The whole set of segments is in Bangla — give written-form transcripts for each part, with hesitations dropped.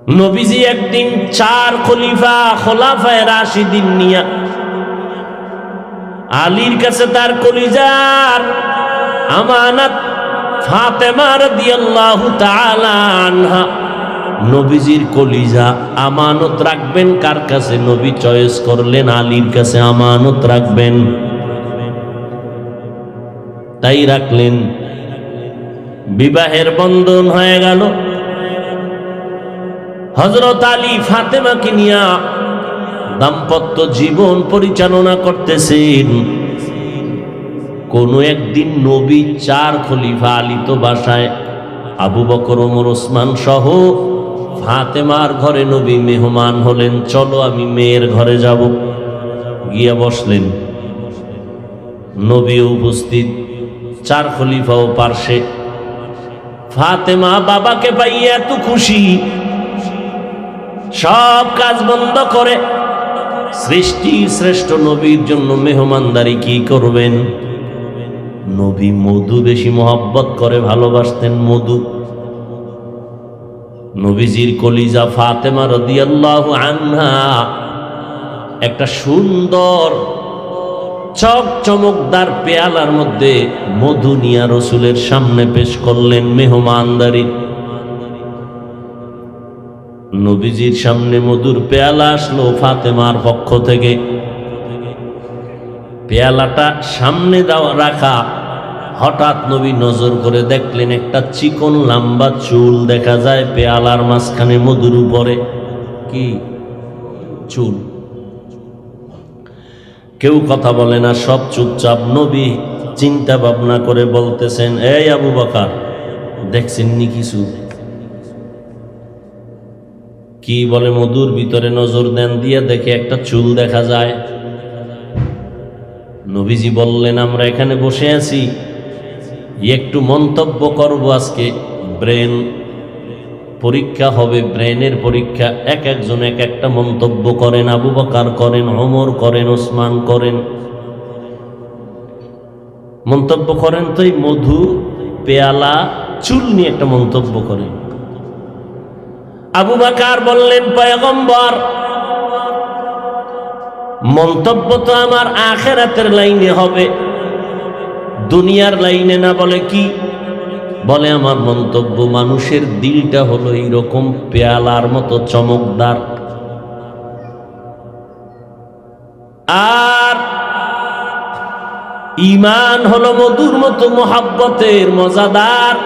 নবীজি একদিন 4 খোলাফায়ে রাশিদিন নিয়া আলীর কাছে তার কলিজার আমানত ফাতেমা রাদিয়াল্লাহু তাআলা আনহা, নবীজির কলিজা আমানত রাখবেন কার কাছে? নবী চয়েস করলেন আলীর কাছে আমানত রাখবেন, তাই রাখলেন। বিবাহের বন্ধন হয়ে গেল। হযরত আলী ফাতেমাকে নিয়া দাম্পত্য জীবন পরিচালনা করতেছেন। কোনো একদিন নবী 4 খলিফা আলীত বাসায় আবু বকর, ওমর, ওসমান সহ ফাতেমার ঘরে নবী মেহমান হলেন। চলো আমি মেয়ের ঘরে যাব। গিয়া বসলেন। নবী উপস্থিত, 4 খলিফাও পার্শ্বে। ফাতেমা বাবাকে পাইয়া এত খুশি, সব কাজ বন্ধ করে সৃষ্টি শ্রেষ্ঠ নবীর জন্য মেহমানদারি কি করবেন? নবী মধু বেশি মহব্বত করে ভালোবাসতেন, মধু। নবীজির কলিজা ফাতেমা রাদিয়াল্লাহু আনহা একটা সুন্দর চমকদার পেয়ালার মধ্যে মধু নিয়া রসুলের সামনে পেশ করলেন মেহমানদারি। নবীজির সামনে মধুর পেয়ালা আসলো ফাতেমার পক্ষ থেকে। পেয়ালাটা সামনে রাখা, হঠাৎ নবী নজর করে দেখলেন একটা চিকন লম্বা চুল দেখা যায় পেয়ালার মাঝখানে, মধুর উপরে। কি চুল? কেউ কথা বলে না, সব চুপচাপ। নবী চিন্তা ভাবনা করে বলতেছেন, এই আবু বকর, দেখছেননি কিছু? কি বলে? মধুর ভিতরে নজর দেন, দিয়ে দেখে একটা চুল দেখা যায়। নবীজি বললেন, আমরা এখানে বসে আছি, একটু মন্তব্য করব আজকে, ব্রেন পরীক্ষা হবে, ব্রেনের পরীক্ষা। একজন এক একটা মন্তব্য করেন। আবু বকর করেন, ওমর করেন, ওসমান করেন, মন্তব্য করেন। তো এই মধু, পেয়ালা, চুল নিয়ে একটা মন্তব্য করেন। আবু বকর বললেন, পয়গম্বর, মন্তব্য তো আমার আখিরাতের লাইনে হবে, দুনিয়ার লাইনে না। বলে কি? বলে আমার মন্তব্য, মানুষের দিলটা হলো এইরকম পেয়ালার মতো চমকদার, আর ঈমান হলো মধুর মতো মহব্বতের মজাদার।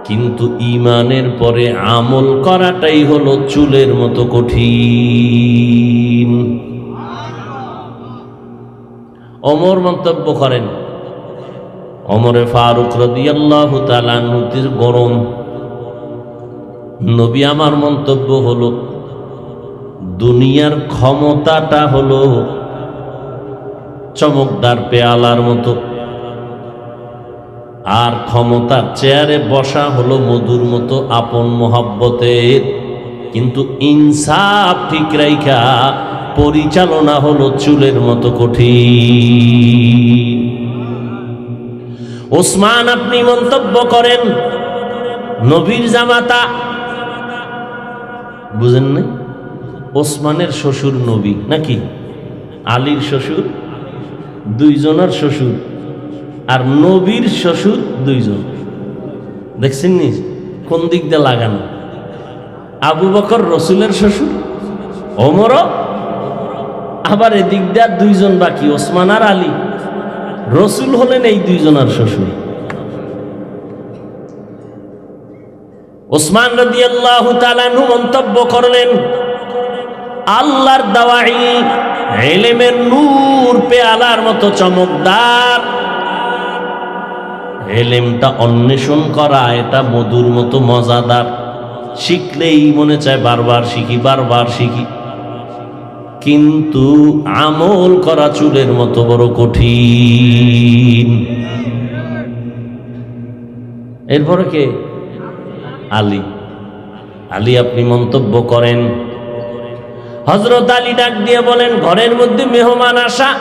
কিন্তু ঈমানের পরে আমল করাটাই হলো চুলের মতো কঠিন। ওমর মন্তব্য করেন, ওমরে ফারুক রাদিয়াল্লাহু তাআলা আনহুর গরম। নবী, আমার মন্তব্য হলো দুনিয়ার ক্ষমতাটা হলো চমকদার পেয়ালার মতো, আর ক্ষমতার চেয়ারে বসা হলো মধুর মতো আপন মহব্বতের। কিন্তু ইনসাফ ঠিক রাইখা পরিচালনা হলো চুলের মতো কঠিন। ওসমান, আপনি মন্তব্য করেন, নবীর জামাতা, বুঝেন না? ওসমানের শ্বশুর নবী নাকি? আলীর শ্বশুর, দুইজনের শ্বশুর, আর নবীর শ্বশুর দুইজন। দেখছেন নি কোন দিক দিয়ে লাগানো? আবু বকর রসুলের শ্বশুর, ওমরও, আবার এদিক দিয়ে দুইজন বাকি, ওসমান আর আলী। রসুল হলেন এই দুইজনের শ্বশুর। ওসমান রাদিয়াল্লাহু তাআলা আনহু মন্তব্য করলেন, আল্লাহর দাওয়াই ইলমের নূর পেয়ালার মতো চমকদার। ইলমটা অন্বেষণ করা, এটা মধুর মতো মজাদার। শিখলেই মনে চায় বারবার শিখি, বারবার শিখি। কিন্তু আমল করা চুলের মতো বড় কঠিন। এরপরে কে? আলী। আলী, আপনি মন্তব্য করেন। হযরত আলী ডাক দিয়ে বলেন, ঘরের মধ্যে মেহমান আসা,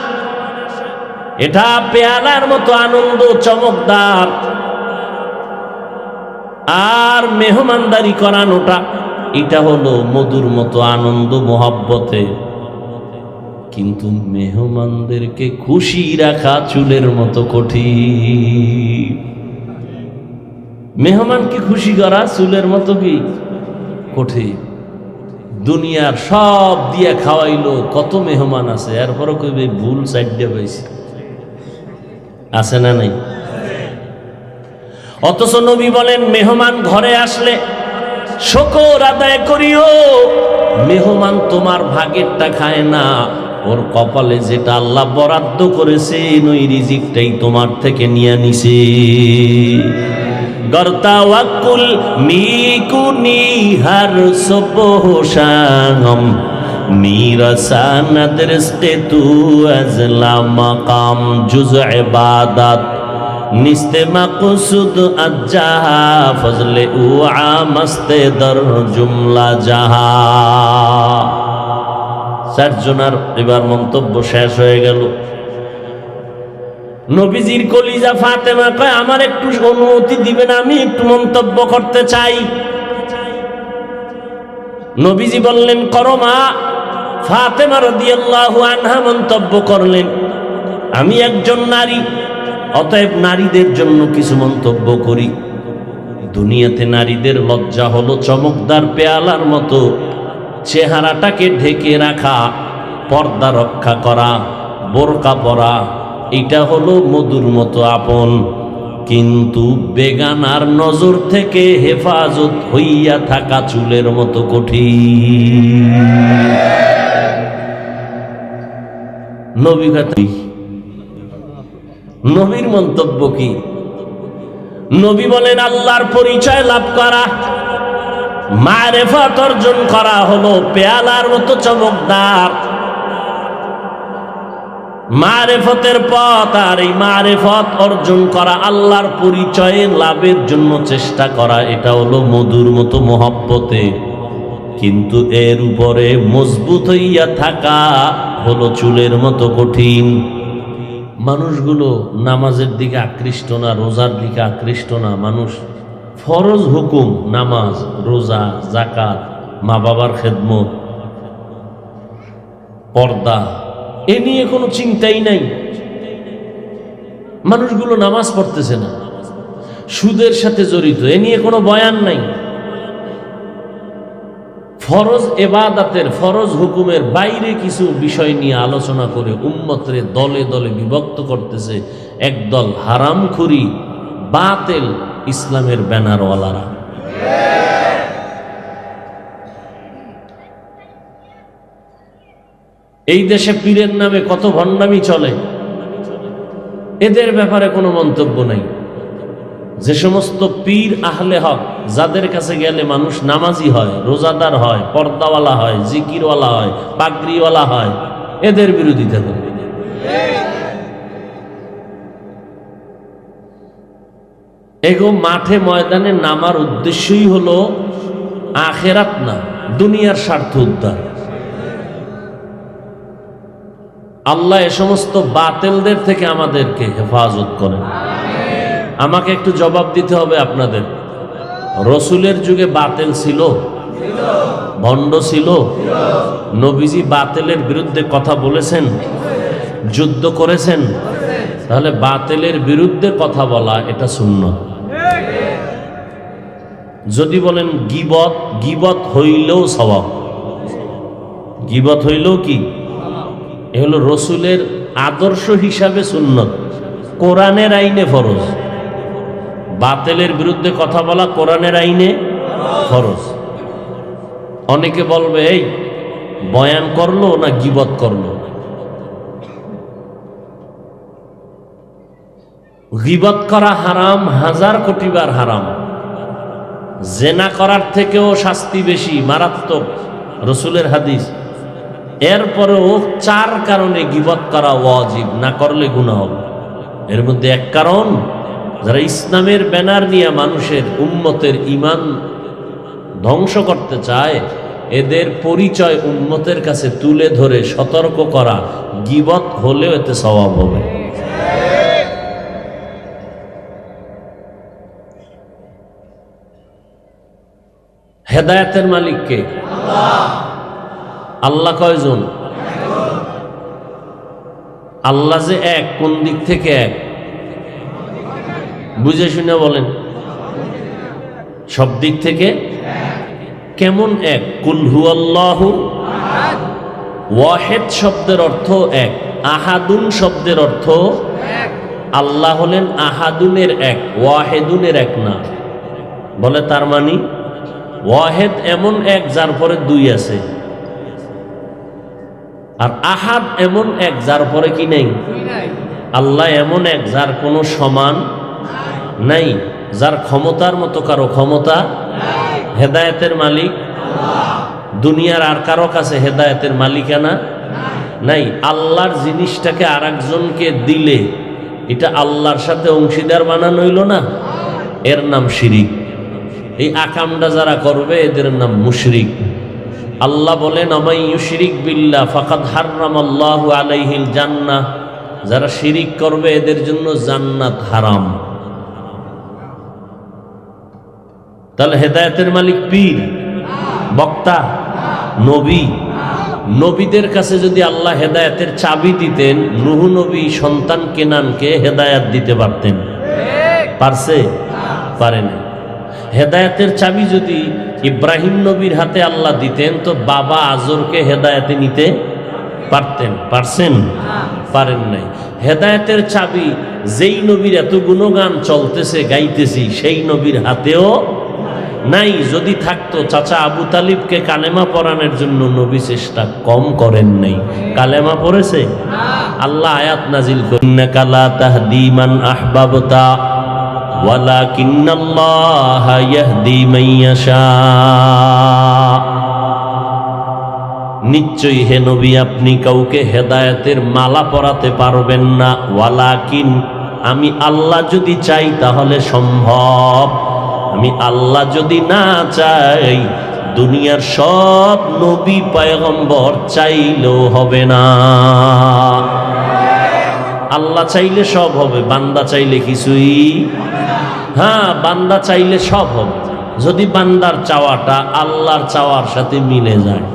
এটা পেয়ালার মতো আনন্দ, চমকদার। আর মেহমানদারি করানোটা এটা হলো মধুর মতো আনন্দ মোহাব্বতে। কিন্তু মেহমানদেরকে খুশি রাখা চুলের মতো কঠিন। মেহমানকে খুশি করা চুলের মতো কি কঠিন। দুনিয়ার সব দিয়ে খাওয়াইলো, কত মেহমান আছে, এরপরও কইবে ভুল সাইডে পাইছি, আছে না নাই? অথচ নবী বলেন মেহমান ঘরে আসলে শুকর আদায় করিও। মেহমান তোমার ভাগেরটা খায় না, ওর কপালে যেটা আল্লাহ বরাদ্দ করেছে ওই রিজিকটাই তোমার থেকে নিয়ে নিছে। গর্তাওয়াক্কুল মিকুনি হার সবহশাম মিরাসানাদ রিজকে তু আজলা মাকাম জুজ ইবাদত নিস্তে মাকসুদ আজ্জাহা ফজলে উ আমস্তে দর জুমলা জাহা। চারজনার এবার মন্তব্য শেষ হয়ে গেল। নবীজির কলিজা ফাতেমা কয় আমার একটু অনুমতি দিবেন, আমি একটু মন্তব্য করতে চাই। নবীজি বললেন করো মা। ফাতেমা রাদিয়াল্লাহু আনহা মন্তব্য করলেন আমি একজন নারী, অতএব নারীদের জন্য কিছু মন্তব্য করি। দুনিয়াতে নারীদের লজ্জা হলো চমকদার পেয়ালার মতো চেহারাটাকে ঢেকে রাখা, পর্দা রক্ষা করা, বোরকা পরা, এটা হলো মধুর মতো আপন। কিন্তু বেগানার নজর থেকে হেফাজত হইয়া থাকা চুলের মতো কঠিন। নবী কথা, নবীর মন্তব্য কি? নবী বলেন আল্লাহর পরিচয় লাভ করা, মারেফত অর্জন করা হলো পেয়ালার মতো চমকদার। মারেফতের পথ, আর এই মারেফত অর্জন করা, আল্লাহর পরিচয়ে লাভের জন্য চেষ্টা করা, এটা হলো মধুর মতো মহব্বতে। কিন্তু এর উপরে মজবুত হইয়া থাকা হলো চুলের মতো কঠিন। মানুষগুলো নামাজের দিকে আকৃষ্ট না, রোজার দিকে আকৃষ্ট না। মানুষ ফরজ হুকুম, নামাজ, রোজা, যাকাত, মা বাবার খেদমত, পর্দা, এ নিয়ে কোনো চিন্তাই নাই। মানুষগুলো নামাজ পড়তেছে না, সুদের সাথে জড়িত, এ নিয়ে কোনো বয়ান নাই। ফরজ এবাদাতের, ফরজ হুকুমের বাইরে কিছু বিষয় নিয়ে আলোচনা করে উম্মতরে দলে দলে বিভক্ত করতেছে একদল হারামখুরি বাতিল ইসলামের ব্যানারওয়ালারা। এই দেশে পীরের নামে কত ভণ্ডামি চলে, এদের ব্যাপারে কোনো মন্তব্য নাই। যে সমস্ত পীর আহলে হক, যাদের কাছে গেলে মানুষ নামাজি হয়, রোজাদার হয়, পর্দাওয়ালা হয়, জিকিরওয়ালা হয়, পাগড়িওয়ালা হয়, এদের বিরোধিতা করে। এগো মাঠে ময়দানে নামার উদ্দেশ্যই হলো আখেরাত না, দুনিয়ার স্বার্থ উদ্ধার। আল্লাহ এ সমস্ত বাতিলদের থেকে আমাদেরকে হেফাজত করেন। আমাকে একটু জবাব দিতে হবে আপনাদের। রসুলের যুগে বাতিল ছিল, ভণ্ড ছিল। নবীজি বাতিলের বিরুদ্ধে কথা বলেছেন, যুদ্ধ করেছেন। তাহলে বাতিলের বিরুদ্ধে কথা বলা এটা সুন্নাত। যদি বলেন গীবত, গীবত হইলেও সওয়াব, গীবত হইলেও কি, এ হলো রসুলের আদর্শ হিসাবে সুন্নত, কোরআনের আইনে ফরজ। বাতিলের বিরুদ্ধে কথা বলা কোরআনের আইনে ফরজ। অনেকে বলবে এই বয়ান করলো না গীবত করলো। গীবত করা হারাম, 1000 কোটি বার হারাম। জেনা করার থেকেও শাস্তি বেশি, মারাত্মক, রসুলের হাদিস। এরপরেও 4 কারণে গীবত করা ওয়াজিব, না করলে গুনাহ হবে। এর মধ্যে এক কারণ, যারা ইসলামের ব্যানার নিয়ে মানুষের উম্মতের ঈমান ধ্বংস করতে চায়, এদের পরিচয় উম্মতের কাছে তুলে ধরে সতর্ক করা, গীবত হলেও এতে সওয়াব হবে। হেদায়েতের মালিক কে? আল্লাহ কয়জন? আল্লাহ যে এক, কোন দিক থেকে এক? বুঝে শুনে বলেন। সব দিক থেকে। কেমন এক? কুল হুয়াল্লাহু আহাদ। ওয়াহিদ শব্দের অর্থ এক, আহাদুন শব্দের অর্থ এক। আল্লাহ হলেন আহাদুনের এক, ওয়াহিদুনের এক না। বলে তার মানে ওয়াহিদ এমন এক যার পরে দুই আছে, আর আহাদ এমন এক যার পরে কি নেই? আল্লাহ এমন এক যার কোনো সমান নাই, যার ক্ষমতার মতো কারো ক্ষমতা। হেদায়েতের মালিক দুনিয়ার আর কারো কাছে হেদায়েতের মালিকানা নাই। আল্লাহর জিনিসটাকে আর একজনকে দিলে এটা আল্লাহর সাথে অংশীদার বানানো হইল না, এর নাম শিরিক। এই আকামটা যারা করবে এদের নাম মুশরিক। আল্লাহ বলেন আমাই ইউশরিক বিল্লাহ ফাকাদ হাররামাল্লাহু আলাইহিল জান্নাহ, যারা শিরিক করবে এদের জন্য জান্নাত হারাম। তাহলে হেদায়েতের মালিক পীর, বক্তা, নবী? নবীদের কাছে যদি আল্লাহ হেদায়েতের চাবি দিতেন, নূহ নবী সন্তান কেনানকে হেদায়েত দিতে পারতেন? পারছে? পারেন। হেদায়েতের চাবি যদি ইব্রাহিম নবীর হাতে আল্লাহ দিতেন তো বাবা আজরকে হেদায়েতে নিতে পারতেন? পারছেন? পারেন নাই। হেদায়েতের চাবি যেই নবীর এত গুণগান চলতেছে গাইতেছি সেই নবীর হাতেও নাই। যদি থাকতো চাচা আবু তালিবকে কালেমা পড়ানোর জন্য নবী চেষ্টা কম করেন নাই। কালেমা পড়েছে? আল্লাহ আয়াত নাজিল করেন ইন্নাকা লা তাহদি মান আহবাবতা ওয়ালাকিন্নাল্লাহা ইয়াহদি মান ইয়াশা। নিশ্চয়ই হে নবী আপনি কাউকে হেদায়েতের মালা পরাতে পারবেন না, ওয়ালাকিন আমি আল্লাহ যদি চাই তাহলে সম্ভব। আমি আল্লাহ যদি না চাই দুনিয়ার সব নবী পয়গম্বর চাইলেও হবে না। আল্লাহ চাইলে সব হবে, বান্দা চাইলে কিছুই। হ্যাঁ, বান্দা চাইলে সব হবে যদি বান্দার চাওয়াটা আল্লাহর চাওয়ার সাথে মিলে যায়।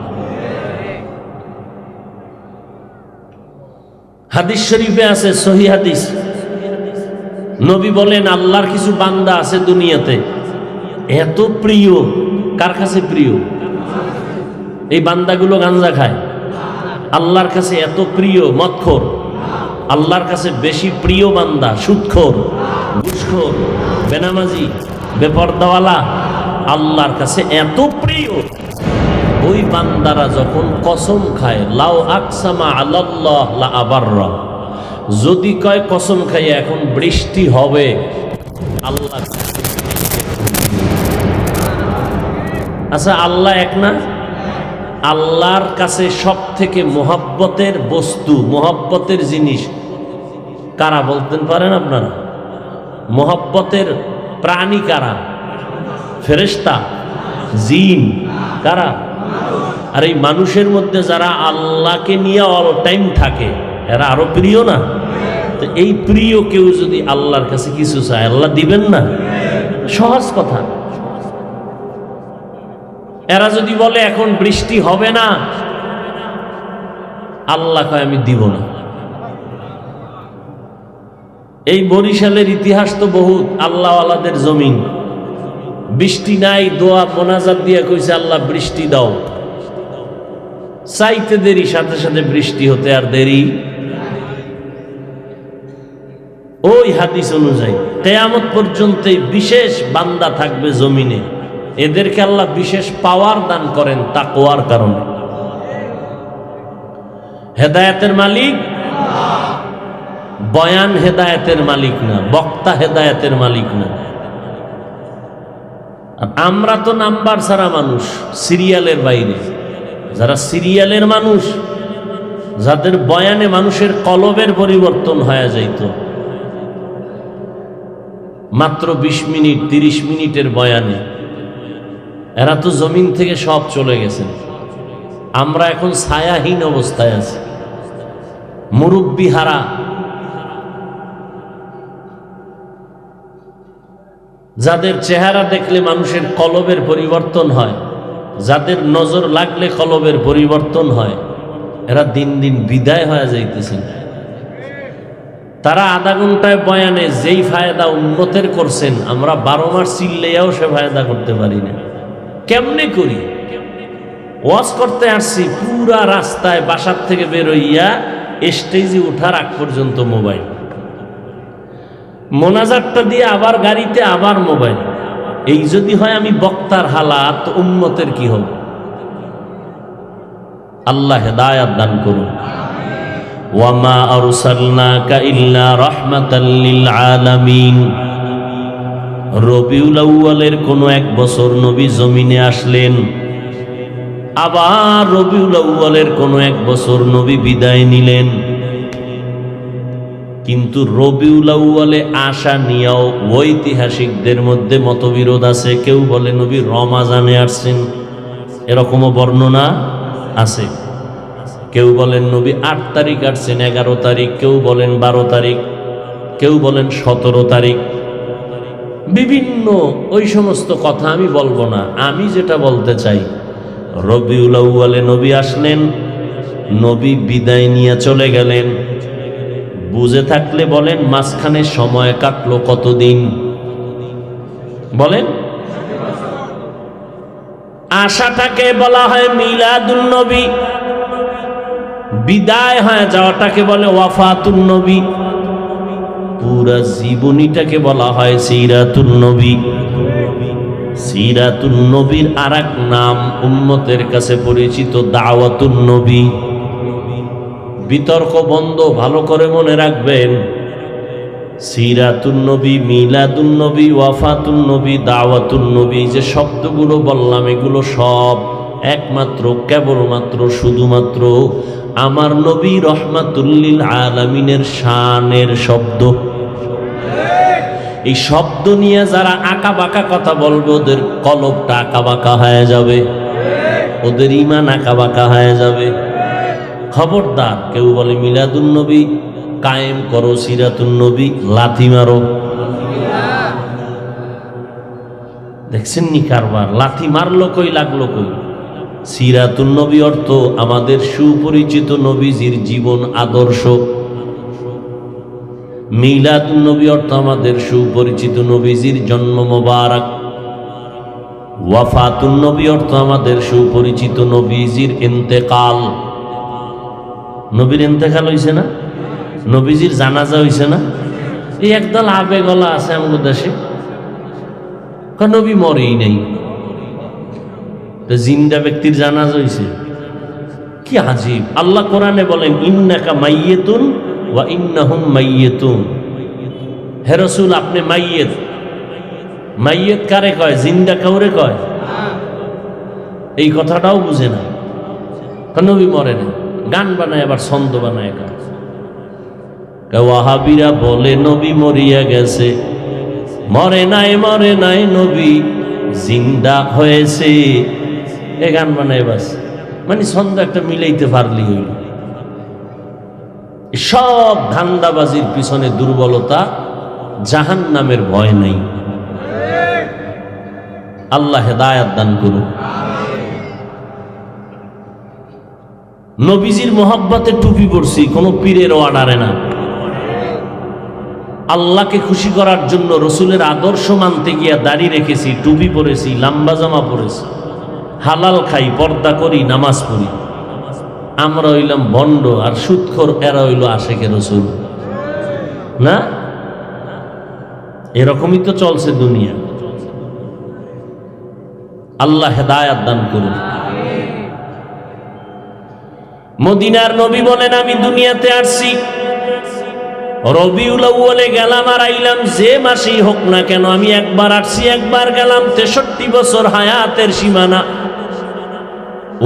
হাদিস শরীফে আছে, সহিহ হাদিস, নবী বলেন আল্লাহর কিছু বান্দা আছে দুনিয়াতে এত প্রিয়। কার কাছে প্রিয়? এই বান্দাগুলো গাঞ্জা খায়, আল্লাহর কাছে এত প্রিয়। মদখোর, আল্লাহর কাছে বেশি প্রিয় বান্দা সুদখোর, ঘুষখোর, বেনামাজি, বেপরদাওয়ালা, আল্লাহর কাছে এত প্রিয়। ওই বান্দারা যখন কসম খায় লাউ আকসামা আলাল্লাহ লা আবাররা, যদি কয় কসম খাই এখন বৃষ্টি হবে, আল্লাহ। আচ্ছা, আল্লাহ এক না? আল্লাহর কাছে সব থেকে মোহাব্বতের বস্তু, মোহাব্বতের জিনিস কারা বলতেন পারেন আপনারা? মোহাব্বতের প্রাণী কারা? ফেরেশতা, জিন, কারা? আর এই মানুষের মধ্যে যারা আল্লাহকে নিয়ে অল টাইম থাকে এরা আরো প্রিয় না? তো এই প্রিয় কেউ যদি আল্লাহর কাছে কিছু চায় আল্লাহ দিবেন না? সহজ কথা। এরা যদি বলে এখন বৃষ্টি হবে না, আল্লাহ কয় আমি দিব না। এই বরিশালের ইতিহাস তো বহুত, আল্লাহওয়ালাদের জমিন, বৃষ্টি নাই, দোয়া মোনাজাত দিয়ে কইছে আল্লাহ বৃষ্টি দাও, চাইতে দেরি, সাথে সাথে বৃষ্টি হতে আর দেরি। ওই হাদিস অনুযায়ী কিয়ামত পর্যন্ত বিশেষ বান্দা থাকবে জমিনে, এদেরকে আল্লাহ বিশেষ পাওয়ার দান করেন তাকওয়ার কারণে। হেদায়েতের মালিক বয়ান হেদায়েতের মালিক না, বক্তা হেদায়েতের মালিক না। আমরা তো নাম্বার ছাড়া মানুষ, সিরিয়ালের বাইরে। যারা সিরিয়ালের মানুষ, যাদের বয়ানে মানুষের কলবের পরিবর্তন হয়ে যাইত, মাত্র 20 মিনিট 30 মিনিটের বয়ানে, এরা তো জমিন থেকে সব চলে গেছেন। আমরা এখন ছায়াহীন অবস্থায় আছি, মুরব্বি হারা। যাদের চেহারা দেখলে মানুষের কলবের পরিবর্তন হয়, যাদের নজর লাগলে কলবের পরিবর্তন হয়, এরা দিন দিন বিদায় হয়ে যাইতেছেন। তারা আধা ঘন্টায় বয়ানে যেই ফায়দা উম্মতের করছেন, আমরা 12 মাস চিল্লেও সে ফায়দা করতে পারি না। কেমনে করি? ওয়াজ করতে আসছি, পুরা রাস্তায় বাসার থেকে বেরোইয়া স্টেজে ওঠার আগ পর্যন্ত মোবাইল, মোনাজাতটা দিয়ে আবার গাড়িতে আবার মোবাইল। এই যদি হয় আমি বক্তার হালাত, উম্মতের কি হবে? আল্লাহ হেদায়াত দান করুন। ওয়ামা আরসালনাকা ইল্লা রাহমাতাল লিল আলামিন। রবিউল আউয়ালের কোন এক বছর নবী জমিনে আসলেন, আবার রবিউল আউয়ালের কোন এক বছর নবী বিদায় নিলেন। কিন্তু রবিউল আউয়ালে আসা নিয়েও ঐতিহাসিকদের মধ্যে মতবিরোধ আছে। কেউ বলে নবী রমাজানে আসছেন, এরকমও বর্ণনা আছে। কেউ বলেন নবী 8 তারিখ আসছেন, 11 তারিখ, কেউ বলেন 12 তারিখ, কেউ বলেন 17 তারিখ। বিভিন্ন ওই সমস্ত কথা আমি বলবো না। আমি যেটা বলতে চাই, রবিউল আউয়ালে নবী আসলেন, নবী বিদায় নিয়ে চলে গেলেন। বুঝে থাকলে বলেন মাঝখানে সময় কাটলো কতদিন? বলেন। আশাটাকে বলা হয় মিলাদুন নবী, বিদায় হয়ে যাওয়াটাকে বলে ওয়াফাতুন নবী, পুরা জীবনীটাকে বলা হয় সিরাতুন নবী। সিরাতুন নবীর আরেক নাম উম্মতের কাছে পরিচিত দাওয়াতুন নবী। বিতর্ক বন্ধ, ভালো করে মনে রাখবেন। সিরাতুন নবী, মিলাদুন নবী, ওয়াফাতুন নবী, দাওয়াতুন নবী, যে শব্দগুলো বললাম, এগুলো সব একমাত্র কেবলমাত্র শুধুমাত্র আমার নবী রহমাতুল লিল আলামিনের শানের শব্দ। এই শব্দ নিয়ে যারা আঁকা বাঁকা কথা বলবে, ওদের কলবটা আঁকা বাঁকা হয়ে যাবে, ওদের ঈমান আঁকা বাঁকা হয়ে যাবে। খবরদার, কেউ বলে মিলাদুন নবী কায়েম করো, সিরাতুন নবী লাথি মারো। দেখছেন নি কারবার? লাথি মারলো কই, লাগলো কই? সিরাতুন নবী অর্থ আমাদের সুপরিচিত নবীজির জীবন আদর্শ। মিলাদুন নবী অর্থ আমাদের সুপরিচিত নবীজির জন্ম মোবারক। ওয়াফাতুন নবী অর্থ আমাদের সুপরিচিত নবীজির ইন্তেকাল। নবীর ইন্তেকাল হইছে না? নবীজির জানাজা হইছে না? এই একদল আবেগলা আছে আমাদের দেশে, নবী মরেই নেই, জিন্দা ব্যক্তির জানাজা হইছে। কি আজীব! আল্লাহ কোরআনে বলেন ইন্নাকা মাইয়িতুন ওয়া ইন্নাহুম মাইয়িতুন। হে রাসূল, আপনি মাইয়িত। মাইয়িত কারে কয়? জিন্দা কাউরে কয়? এই কথাটাও বুঝে না। নবী মরে না, গান বানায়, আবার ছন্দ বানায় গান। ওয়াহাবিরা বলে নবী মরিয়া গেছে। মরে নাই, মরে নাই, নবী জিন্দা হয়েছে। এ গান বানায় বাস, মানে ছন্দ একটা মিলাইতে পারলি হইল। সব ধান্দাবাজির পিছনে দুর্বলতা, জাহান্নামের ভয় নাই। আল্লাহ হেদায়াত দান করুন। নবীজির মোহাব্বতে টুপি পরছি, কোনো পীরের অর্ডারে না। আল্লাহকে খুশি করার জন্য রসুলের আদর্শ মানতে গিয়া দাড়ি রেখেছি, টুপি পরেছি, লম্বা জামা পরেছি, হালাল খাই, পর্দা করি, নামাজ পড়ি। আমরা হইলাম ভণ্ড আর সুদখোর, এরা হইল আশেকে রসুল না? এরকমই তো চলছে দুনিয়া। আল্লাহ হেদায়াত দান করুন। মদিনার নবী বলেন, আমি দুনিয়াতে আসছি, রবিউল আউয়ালে গেলাম আর আইলাম, যে মাসেই হোক না কেন, আমি একবার আসছি, একবার গেলাম। 63 বছর হায়াতের সীমানা।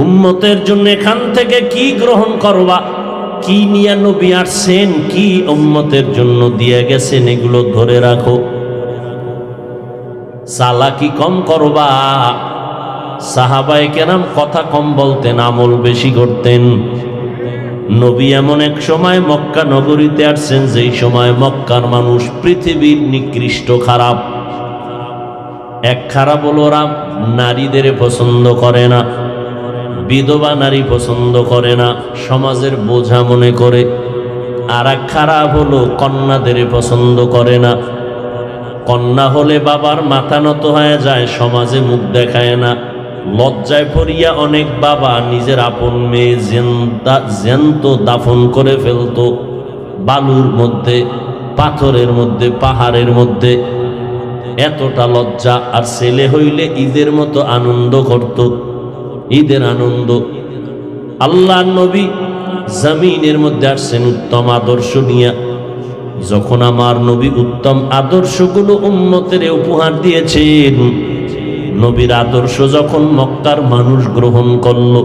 উম্মতের জন্য এখান থেকে কি গ্রহণ করবা, কি নিয়ে নবী আসছেন, কি উম্মতের জন্য দিয়ে গেছেন, এগুলো ধরে রাখো। চালাকি কম করবা। সাহাবায়ে কেরাম কথা কম বলতেন, আমল বেশি করতেন। নবী এমন এক সময় মক্কা নগরীতে আসছেন, যেই সময় মক্কার মানুষ পৃথিবীর নিকৃষ্ট খারাপ। এক খারাপ হলো ওরা নারীদের পছন্দ করে না, বিধবা নারী পছন্দ করে না, সমাজের বোঝা মনে করে। আর এক খারাপ হলো কন্যাদের পছন্দ করে না। কন্যা হলে বাবার মাথা নত হয়ে যায়, সমাজে মুখ দেখায় না। লজ্জায় পড়িয়া অনেক বাবা নিজের আপন মেয়ে জ্যান্ত দাফন করে ফেলতো, বালুর মধ্যে, পাথরের মধ্যে, পাহাড়ের মধ্যে। এতটা লজ্জা। আর ছেলে হইলে ঈদের মতো আনন্দ করত, ঈদের আনন্দ। আল্লাহ নবী জমিনের মধ্যে আসছেন উত্তম আদর্শ নিয়া। যখন আমার নবী উত্তম আদর্শগুলো উম্মতের উপহার দিয়েছেন, নবীর আদর্শ যখন মক্কার মানুষ গ্রহণ করল,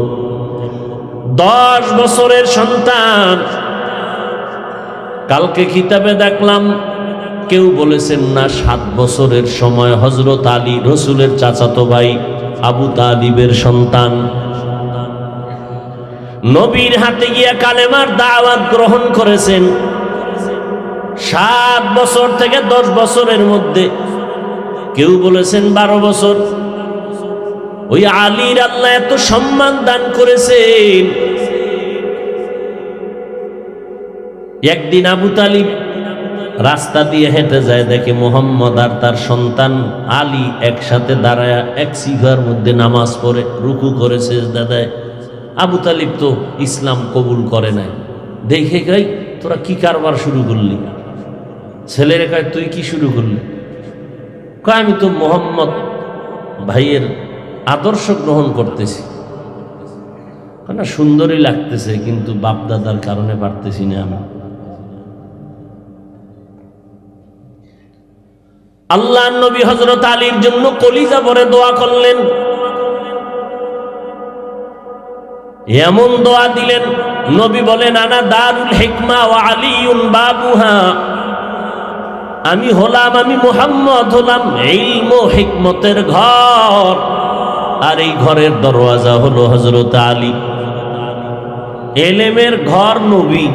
10 বছরের সন্তান। কালকে কিতাবে দেখলাম কেউ বলেছেন না 7 বছরের সময় হযরত আলী রসুলের চাচাতো ভাই আবু তালিবের সন্তান, নবীর হাতে গিয়া কালেমার দাওয়াত গ্রহণ করেছেন। 7 বছর থেকে 10 বছরের মধ্যে, কেউ বলেছেন 12 বছর। ওই আলীর আল্লাহ এত সম্মান দান করেছেন। একদিন আবু তালিব রাস্তা দিয়ে হেঁটে যায়, দেখে মুহাম্মদ আর তার সন্তান আলী একসাথে দাঁড়ায় এক সিফার মধ্যে নামাজ পড়ে, রুকু করে সেজদা দেয়। আবু তালিব তো ইসলাম কবুল করে নাই। দেখে গাই তোরা কি কারবার শুরু করলি? ছেলেরা কয় তুই কি শুরু করলি? কয় আমি তো মুহাম্মদ ভাইয়ের আদর্শ গ্রহণ করতেছি। না সুন্দরই লাগতেছে, কিন্তু বাপ দাদার কারণে পারতেছি না আমি। আল্লাহ নবী হযরত আলীর জন্য কলিজা ভরে দোয়া করলেন। এমন দোয়া দিলেন, নবী বলেন আনা দারুল হিকমা ওয়া আলীউন বাবুহা। আমি হলাম, আমি মুহাম্মদ হলাম ইলম ও হিকমতের ঘর, আর এই ঘরের দরওয়াজা হলো হযরত আলী। ইলমের ঘর নবী,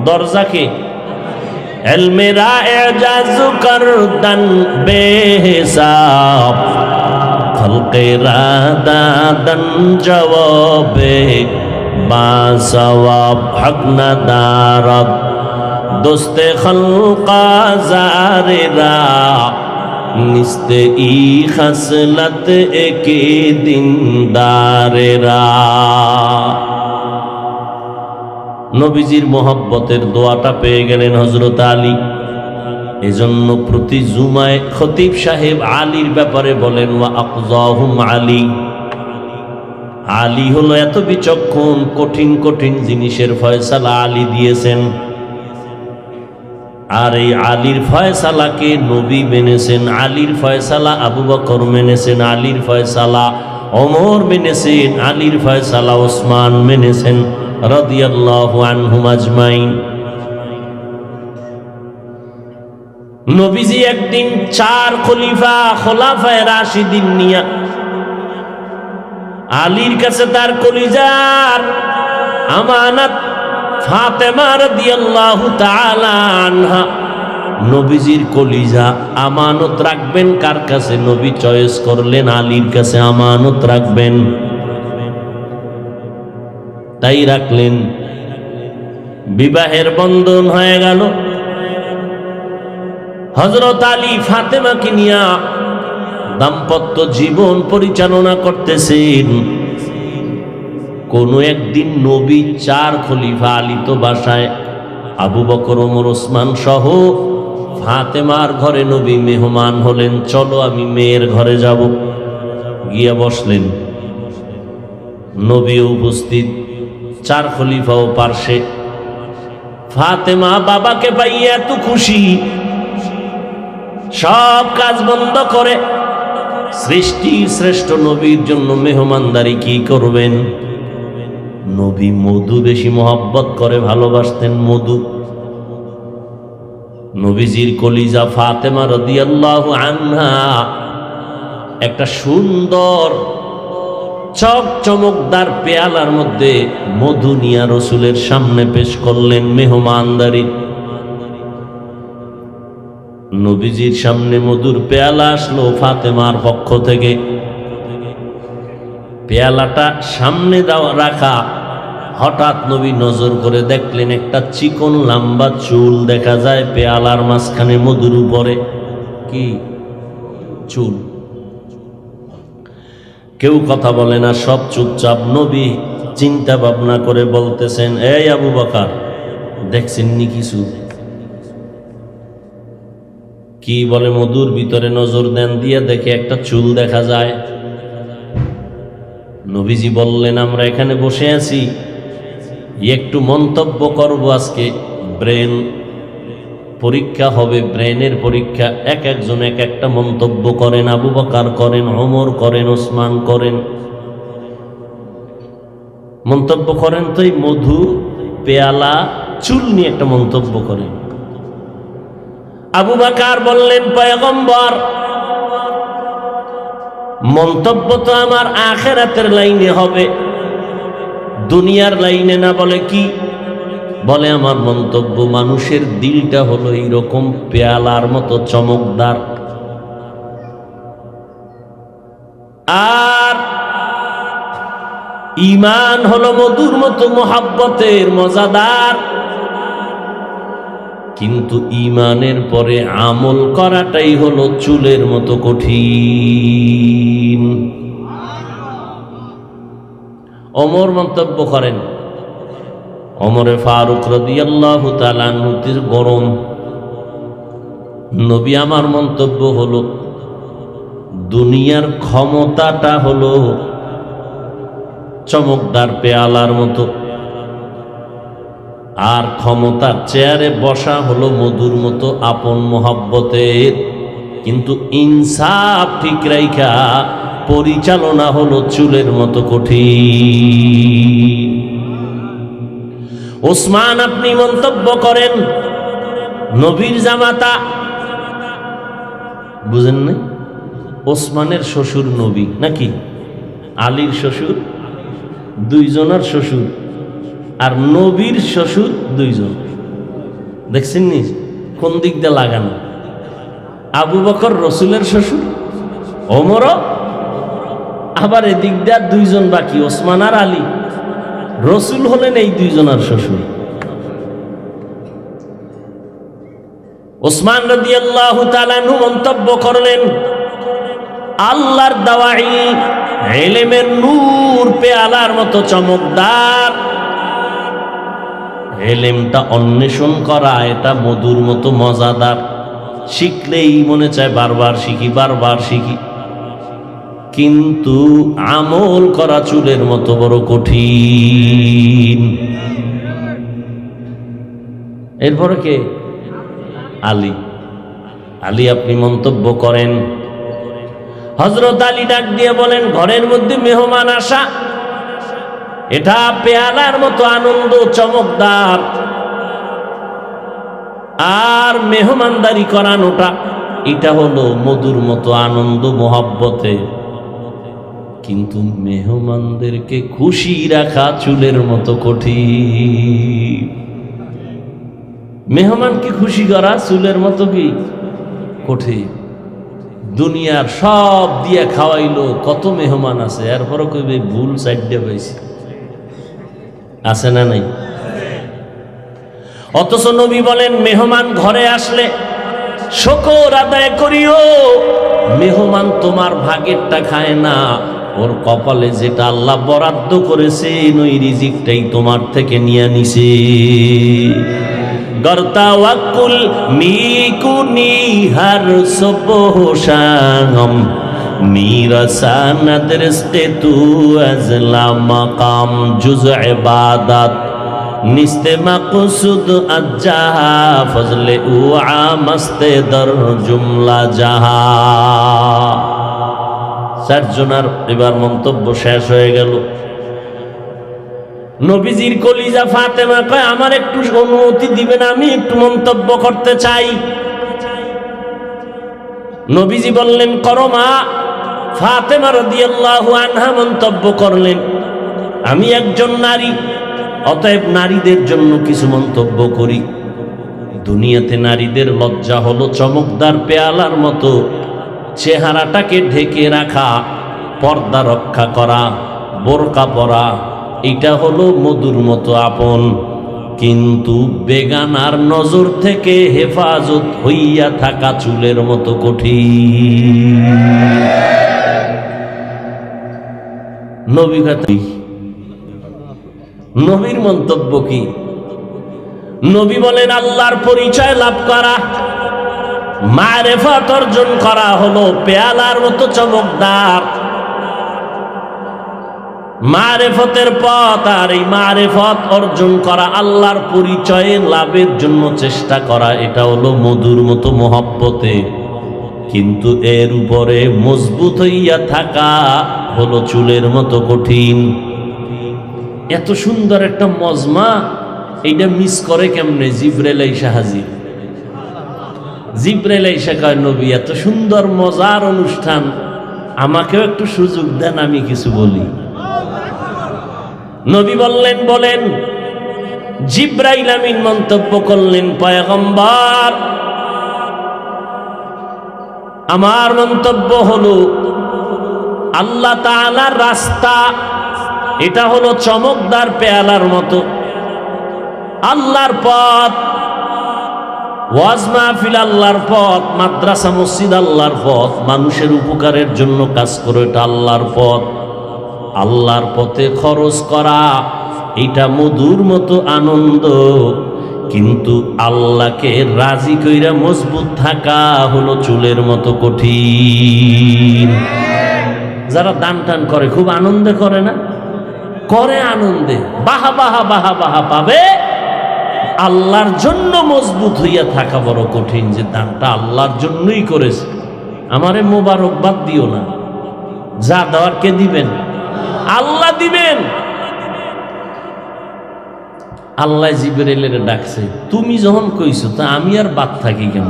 দরজাকে ইলমেরা এজাজ করদান বেহিসাব, খলকেরা দাদান জবাবে বাসওয়াব, হক না দারব দোস্তে খলকা জারেরা, নিস্তে ই খসলত একে দিনদারেরা। নবীজির মোহব্বতের দোয়াটা পেয়ে গেলেন হযরত আলী। এজন্য প্রতি জুমায় খতিব সাহেব আলীর ব্যাপারে বলেন ওয়া আকযাহুম আলী। আলী হলো এত বিচক্ষণ, কঠিন কঠিন জিনিসের ফয়সালা আলী দিয়েছেন। আর এই আলীর ফয়সালাকে নবী মেনেছেন, আলীর ফয়সালা আবু বকর মেনেছেন, আলীর ফয়সালা ওমর মেনেছেন, আলীর ফয়সালা ওসমান মেনেছেন রাদিয়াল্লাহু আনহুম আজমাইন। নবীজি একদিন 4 খোলাফায়ে রাশিদিন নিয়া আলীর কাছে তার কলিজার আমানত ফাতেমা রাদিয়াল্লাহু তাআলা আনহা, নবীজির কলিজা আমানত রাখবেন কার কাছে? নবী চয়েস করলেন আলীর কাছে আমানত রাখবেন, তাই রাখলেন। বিবাহের বন্ধন হয়ে গেল। হযরত আলী ফাতেমাকে নিয়া দাম্পত্য জীবন পরিচালনা করতেছেন। কোন একদিন নবী 4 খলিফা আলীত বাসায়, আবু বকর ওমর ওসমান সহ ফাতেমার ঘরে নবী মেহমান হলেন। চলো আমি মেয়ের ঘরে যাব। গিয়া বসলেন, নবী উপস্থিত, 4 খলিফাও পার্শ্বে। ফাতেমা বাবাকে পাইয়া এত খুশি, সব কাজ বন্ধ করে সৃষ্টির শ্রেষ্ঠ নবীর জন্য মেহমানদারি কি করবেন? নবী মধু বেশি মহব্বত করে ভালোবাসতেন, মধু। নবীজির কলিজা ফাতেমা রাদিয়াল্লাহু আনহা একটা সুন্দর চমকদার পেয়ালার মধ্যে মধু নিয়া রসুলের সামনে পেশ করলেন মেহমানদারি। নবীজির সামনে মধুর পেয়ালা আসলো ফাতেমার পক্ষ থেকে। পেয়ালাটা সামনে রাখা, হঠাৎ নবী নজর করে দেখলেন একটা চিকন লম্বা চুল দেখা যায় পেয়ালার মাঝখানে, মধুর উপরে কি চুল। কেউ কথা বলে না, সব চুপচাপ। নবী চিন্তা ভাবনা করে বলতেছেন, এই আবু বকর, দেখছেননি কিছু? কি বলে? মধুর ভিতরে নজর দেন, দিয়ে দেখে একটা চুল দেখা যায়। নবীজি বললেন, আমরা এখানে বসে আছি, একটু মন্তব্য করব আজকে, ব্রেন পরীক্ষা হবে, ব্রেনের পরীক্ষা। এক একজন এক একটা মন্তব্য করেন। আবু বকর করেন, ওমর করেন, ওসমান করেন, মন্তব্য করেন। তো এই মধু পেয়ালা চুল নিয়ে একটা মন্তব্য করেন। আবু বকর বললেন, পয়গম্বর, মন্তব্য তো আমার আখিরাতের লাইনে হবে, দুনিয়ার লাইনে না। বলে কি? বলে আমার মন্তব্য, মানুষের দিলটা হলো এইরকম পেয়ালার মতো চমকদার, আর ঈমান হলো মধুর মতো মোহাব্বতের মজাদার। কিন্তু ঈমানের পরে আমল করাটাই হলো চুলের মতো কঠিন। ওমর মন্তব্য করেন, ওমরে ফারুক রাদিয়াল্লাহু তাআলা আনহুর গরম। নবী আমার মন্তব্য হলো, দুনিয়ার ক্ষমতাটা হলো চমকদার পেয়ালার মতো, আর ক্ষমতার চেয়ারে বসা হলো মধুর মতো আপন মোহাব্বতের। কিন্তু ইনসাফ ঠিক রাইখা পরিচালনা হলো চুলের মতো কঠিন। ওসমান, আপনি মন্তব্য করেন, নবীর জামাতা, বুঝেন না? ওসমানের শ্বশুর নবী নাকি? আলীর শ্বশুর, দুইজনের শ্বশুর, আর নবীর শ্বশুর দুইজন। দেখছেন নি কোন দিক দিয়ে লাগানো? আবু বকর রসুলের শ্বশুর, ওমরও, আবার এদিক দিয়ে দুইজন বাকি, ওসমান আর আলী। রসুল হলেন এই দুইজনের শ্বশুর। ওসমান রাদিয়াল্লাহু তাআলা আনহু মন্তব্য করলেন, আল্লাহর দাওয়াই ইলমের নূর পেয়ালার মতো চমকদার। ইলমটা অন্বেষণ করা, এটা মধুর মতো মজাদার। শিখলেই মনে চায় বারবার শিখি, বারবার শিখি। কিন্তু আমল করা চুলের মতো বড় কঠিন। এরপরে কে? আলী। আলী, আপনি মন্তব্য করেন। হযরত আলী ডাক দিয়ে বলেন, ঘরের মধ্যে মেহমান আসা, এটা পেয়ালার মতো আনন্দ চমকদার, আর মেহমানদারি করানোটা এটা হলো মধুর মতো আনন্দ মোহাব্বতে। কিন্তু মেহমানদেরকে খুশি রাখা চুলের মতো কঠিন। মেহমানকে খুশি করা চুলের মতো কি কঠিন। দুনিয়ার সব দিয়ে খাওয়াইলো, কত মেহমান আছে, এরপরও কইবে ভুল সাইডে পাইছি, আছে না নাই? অথচ নবী বলেন, মেহমান ঘরে আসলে শুকর আদায় করিও। মেহমান তোমার ভাগেরটা খায় না, ওর কপালে যেটা আল্লাহ বরাদ্দ করেছে ওই রিজিকটাই তোমার থেকে নিয়ে নিছে। গর্তাওয়াকুল মিকুনি হার সবহশাম মিরাসানাদ রিজকে তু আজলা মাকাম জুজ ইবাদত নিস্তে মাকসুদ আজ্জাহা ফজলে উ আমস্তে দর জুমলা জাহা। চারজনার এবার মন্তব্য শেষ হয়ে গেল। নবীজির কলিজা ফাতেমা কয়, আমার একটু অনুমতি দিবেন, আমি একটু মন্তব্য করতে চাই। নবীজি বললেন, করো মা। ফাতেমা রাদিয়াল্লাহু আনহা মন্তব্য করলেন, আমি একজন নারী, অতএব নারীদের জন্য কিছু মন্তব্য করি। দুনিয়াতে নারীদের লজ্জা হলো চমকদার পেয়ালার মতো চেহারাটাকে ঢেকে রাখা, পর্দা রক্ষা করা, বোরকা পরা, এটা হলো মধুর মতো আপন। কিন্তু বেগানার নজর থেকে হেফাজত হইয়া থাকা চুলের মতো কঠিন। নবীর মন্তব্য কি? নবী বলেন আল্লাহর পরিচয় লাভ করা, মারেফত অর্জন করা হলো পেয়ালার মতো চমকদার। মারেফতের পথ, আর এই মারেফত অর্জন করা, আল্লাহর পরিচয়ে লাভের জন্য চেষ্টা করা, এটা হলো মধুর মতো মহব্বতে। কিন্তু এর উপরে মজবুত হইয়া থাকা হলো চুলের মতো কঠিন। এত সুন্দর একটা মজমা, এইটা মিস করে কেমনে? জিবরাইল আইসা হাজির। জিবরাইল আইসা কয়, নবী এত সুন্দর মজার অনুষ্ঠান, আমাকেও একটু সুযোগ দেন, আমি কিছু বলি। নবী বললেন, বলেন। জিবরাইল আমিন মন্তব্য করলেন, পয়গম্বর আমার মন্তব্য হলো আল্লাহ তাআলার রাস্তা, এটা হলো চমকদার পেয়ালার মতো। আল্লাহর পথ, ওয়াজ মাহফিল আল্লাহর পথ, মাদ্রাসা মসজিদ আল্লাহর পথ, মানুষের উপকারের জন্য কাজ করে, এটা আল্লাহর পথ। আল্লাহর পথে খরচ করা, এটা মধুর মতো আনন্দ। কিন্তু আল্লাহকে রাজি কইরা মজবুত থাকা হলো চুলের মতো কঠিন। যারা দান টান করে খুব আনন্দে করে না? করে আনন্দে, বাহা বাহা বাহা বাহা পাবে। আল্লাহর জন্য মজবুত হইয়া থাকা বড় কঠিন, যে দানটা আল্লাহর জন্যই করেছে, আমারে মোবারকবাদ দিও না। যা দেওয়ার কে দিবেন? আল্লাহ দিবেন। আল্লাহ জিবরাইলের ডাকছে, তুমি যখন কইছো তা আমি আর বাদ থাকি কেন?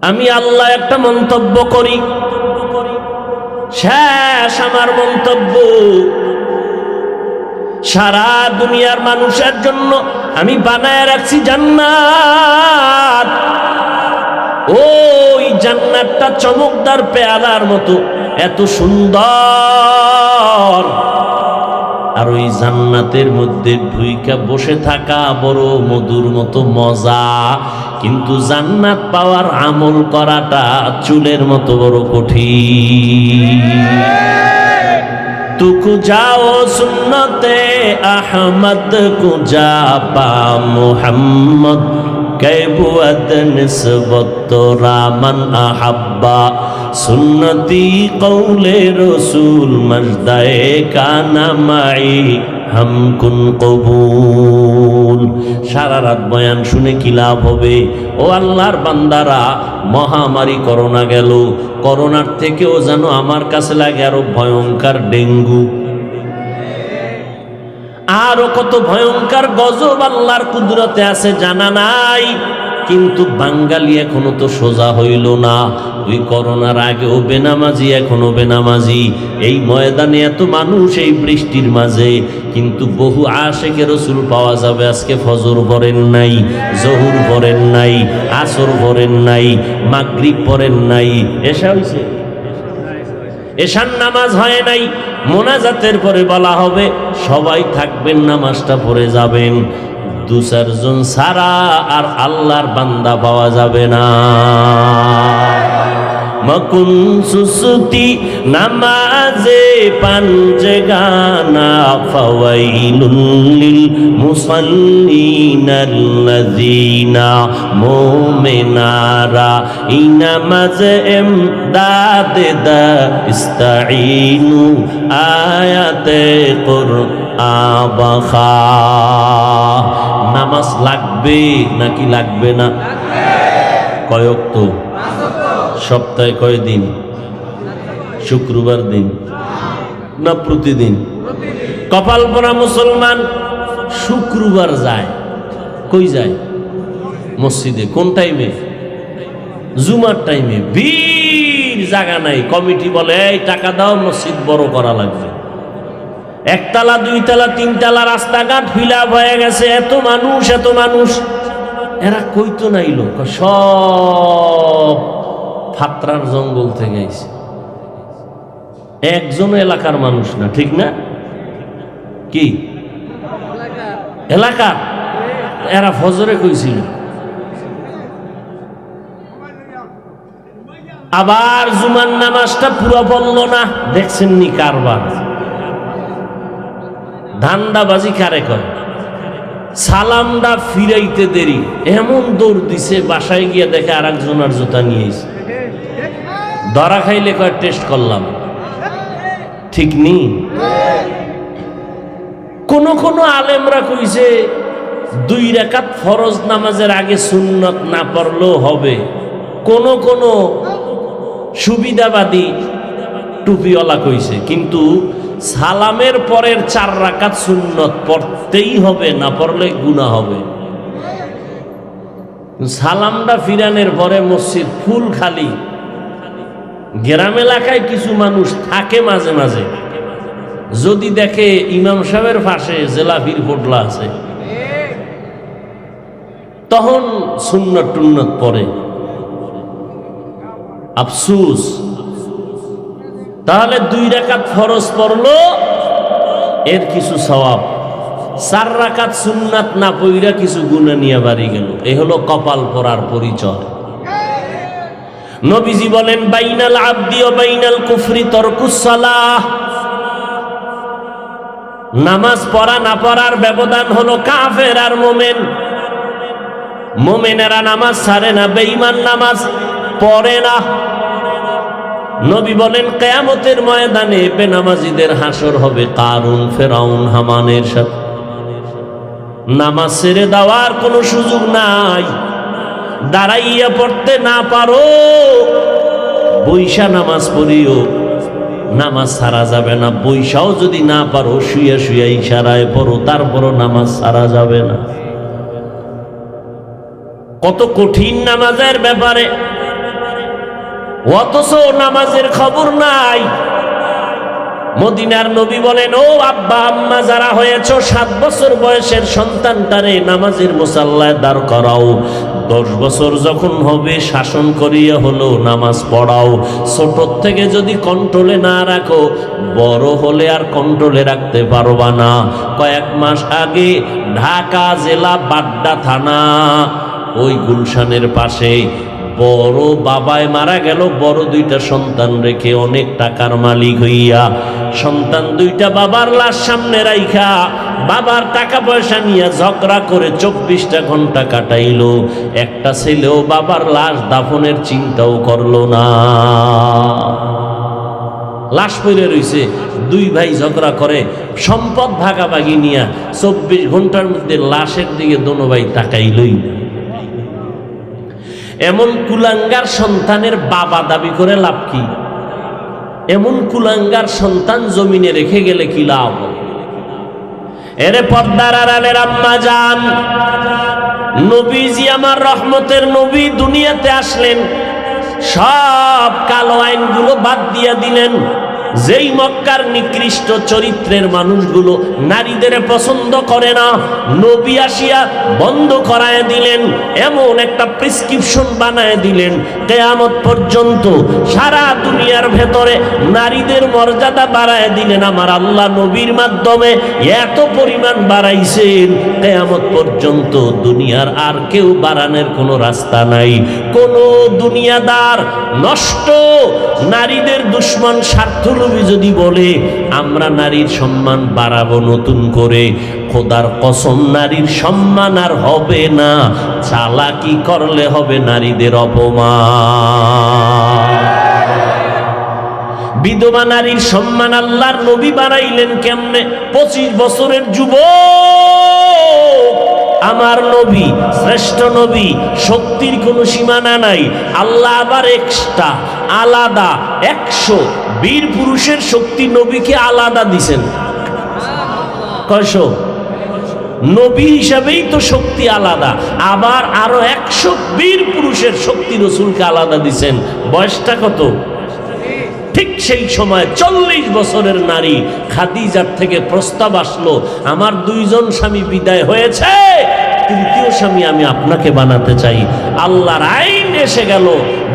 আমি আল্লাহ একটা মন্তব্য করি, শেষ আমার মন্তব্য। সারা দুনিয়ার মানুষের জন্য আমি বানায় রাখছি জান্নাত। ওই জান্নাতটা চমকদার পেয়ালার মতো, এত সুন্দর। আর ওই জান্নাতের মধ্যে ঢুইকা বসে থাকা বড় মধুর মতো মজা। কিন্তু জান্নাত পাওয়ার আমল করাটা চুলের মতো বড় কঠিন। তুকু যাও সুন্নতে আহমদ কুজা পা মুহাম্মদ कैबुअत निस्बत रामन अहब्बा सुन्नती कौले रसूल मजदाए काना माई हम कुन कबूल। सारा रात बयान शुने कि लाभ होबे? ओ आल्लाहर बान्दारा, महामारी करোনা গেল, করোনার থেকেও যেন আমার কাছে লাগে আরো ভয়ঙ্কর ডেঙ্গু, আরো কত ভয়ঙ্কর গজব আল্লাহর কুদরতে আছে জানা নাই। কিন্তু বাঙালি এখনো তো সোজা হইল না। ওই করোনার আগেও বেনামাজি, এখনো বেনামাজি। এই ময়দানে এত মানুষ এই বৃষ্টির মাঝে, কিন্তু বহু আশেকে রসুল পাওয়া যাবে আজকে ফজর পড়েন নাই, জহুর পড়েন নাই, আসর পড়েন নাই, মাগরিব পড়েন নাই, এশা হইছে, এশার নামাজ হয় নাই। মোনাজাতের পরে বলা হবে সবাই থাকবেন, নামাজটা পড়ে যাবেন। দু চারজন সারা আর আল্লাহর বান্দা পাওয়া যাবে না। মকুন সুসুতি নামাজে পাঞ্জে গানা ফাওয়াইলুল লিল মুসাল্লিনাল্লাযিনা মুমিনারা ইনামাজে ইমদাদে দা ইস্তাঈনু আয়াতে কুরআন। নামাজ লাগবে নাকি লাগবে না? কয় ওয়াক্ত? সপ্তাহে কয় দিন? শুক্রবার দিন না প্রতিদিন? কপাল পোড়া মুসলমান শুক্রবার যায়, কই যায়? মসজিদে। কোন টাইমে? জুমার টাইমে। ভিড়, জায়গা নাই। কমিটি বলে এই টাকা দাও, মসজিদ বড় করা লাগবে। একতলা, দুইতলা, তিনতলা রাস্তাঘাট ফিল আপ হয়ে গেছে, এত মানুষ এত মানুষ। এরা কইতো নাইলো, সব ফাত্রার জঙ্গল থেকে আইছে, একজন এলাকার মানুষ না, ঠিক না? কি এলাকা? এরা ফজরে কইছিল। আবার জুমার নামাজটা পুরো পড়লো না। দেখছেন নি কারবার? ধান্দাবাজি কারে কয়? সালামটা ফিরাইতে দেরি, এমন দৌড় দিছে, বাসায় গিয়ে দেখে আর একজনের জুতা নিয়ে এসে ধরা খাইলে কয় টেস্ট করলাম, ঠিক নি? কোন কোন আলেমরা কইছে 2 রাকাত ফরজ নামাজের আগে সুন্নত না পড়লেও হবে। কোন কোন সুবিধাবাদী টুপিওয়ালা কইছে, কিন্তু সালামের পরের 4 রাকাত সুন্নত পড়তেই হবে, না পড়লে গুনাহ হবে। সালামটা ফিরানোর পরে মসজিদ ফুল খালি। গ্রাম এলাকায় কিছু মানুষ থাকে মাঝে মাঝে, যদি দেখে ইমাম সাহেবের পাশে জেলাফির পোটলা আছে, তখন সুন্নত টুন্নত পড়ে। আফসুস, তাহলে 2 রাকাত ফরজ পড়লো, এর কিছু সওয়াব, 4 রাকাত সুন্নাত না পইরা কিছু গুনাহ নিয়ে বাড়ি গেল। এ হলো কপাল পরার পরিচয়। নবীজি বলেন, বাইনাল আবদি ওয়া বাইনাল কুফরি তারকুস সালাহ। নামাজ পড়া না পড়ার ব্যবধান হলো কাফের আর মুমিন। মুমিনেরা নামাজ ছাড়ে না, বেঈমান নামাজ পড়ে না। নবী বলেন, কিয়ামতের ময়দানে বেনামাজীদের হাসর হবে কারুন, ফেরাউন, হামানের সাথে। নামাজ ছেড়ে দেওয়ার কোনো সুযোগ নাই। দাঁড়াইয়া পড়তে না পারো, বৈশা নামাজ পড়িও, নামাজ ছাড়া যাবে না। বৈশাও যদি না পারো, শুয়ে শুয়ে ইশারায় পড়ো, তারপরও নামাজ ছাড়া যাবে না। কত কঠিন নামাজের ব্যাপারে, অথচ নামাজের খবর নাই। মদিনার নবী বলেন, ও আব্বা আম্মা যারা হয়েছ, 7 বছর বয়সের সন্তানটারে নামাজের মুসাল্লায় দাঁড় করাও। 10 বছর যখন হবে শাসন করিয়া হলো নামাজ পড়াও। ছোট থেকে যদি কন্ট্রোলে না রাখো, বড় হলে আর কন্ট্রোলে রাখতে পারবা না। কয়েক মাস আগে ঢাকা জেলা বাড্ডা থানা, ওই গুলশানের পাশে বড় বাবায় মারা গেল, বড় 2টা সন্তান রেখে, অনেক টাকার মালিক হইয়া। সন্তান 2টা বাবার লাশ সামনে রাইখা বাবার টাকা পয়সা নিয়ে ঝগড়া করে 24টা ঘন্টা কাটাইলো। একটা ছেলেও বাবার লাশ দাফনের চিন্তাও করলো না। লাশ পড়ে রইছে, 2 ভাই ঝগড়া করে সম্পদ ভাগাভাগি নিয়ে 24 ঘন্টার মধ্যে লাশের দিকে দোনো ভাই তাকাইলই। এমন কুলাঙ্গার সন্তানের বাবা দাবি করে লাভ কি? এমন কুলাঙ্গার সন্তান জমিনে রেখে গেলে কি লাভ? এরে পর্দার আড়ালের আম্মা জান, নবীজি আমার রহমতের নবী দুনিয়াতে আসলেন, সব কালো আইনগুলো বাদ দিয়ে দিলেন। যেই মক্কার নিকৃষ্ট চরিত্রের মানুষগুলো নারীদের পছন্দ করে না, নবী আসিয়া বন্ধ করায় দিলেন। এমন একটা প্রেসক্রিপশন বানায় দিলেন, কিয়ামত পর্যন্ত সারা দুনিয়ার ভেতরে নারীদের মর্যাদা বাড়ায় দিলেন আমার আল্লাহ নবীর মাধ্যমে। এত পরিমাণ বাড়াইছেন, কিয়ামত পর্যন্ত দুনিয়ার আর কেউ বাড়ানোর কোনো রাস্তা নাই। কোন দুনিয়াদার নষ্ট নারীদের দুশ্মন স্বার্থলোভী যদি বলে আমরা নারীর সম্মান বাড়াবো নতুন করে, খোদার কসম নারীর সম্মান আর হবে না। চালাকি করলে হবে নারীদের অপমান। বিধবা নারীর সম্মান আল্লাহর নবী বাড়াইলেন কেমনে? 25 বছরের যুবক আমার নবী, শ্রেষ্ঠ নবী, শক্তির কোনো সীমানা নাই। আল্লাহ আবার এক্সট্রা আলাদা 100 বীর পুরুষের শক্তি নবীকে আলাদা দিছেন। কয়শো? নবী হিসাবেই তো শক্তি আলাদা, আবার আরো 100 বীর পুরুষের শক্তি রসুলকে আলাদা দিছেন। বয়সটা কত? ঠিক সেই সময় 40 বছরের নারী খাদিজার থেকে প্রস্তাব আসলো, আমার 2 জন স্বামী বিদায় হয়েছে, তৃতীয় স্বামী আমি আপনাকে বানাতে চাই। আল্লাহর আইন এসে গেল,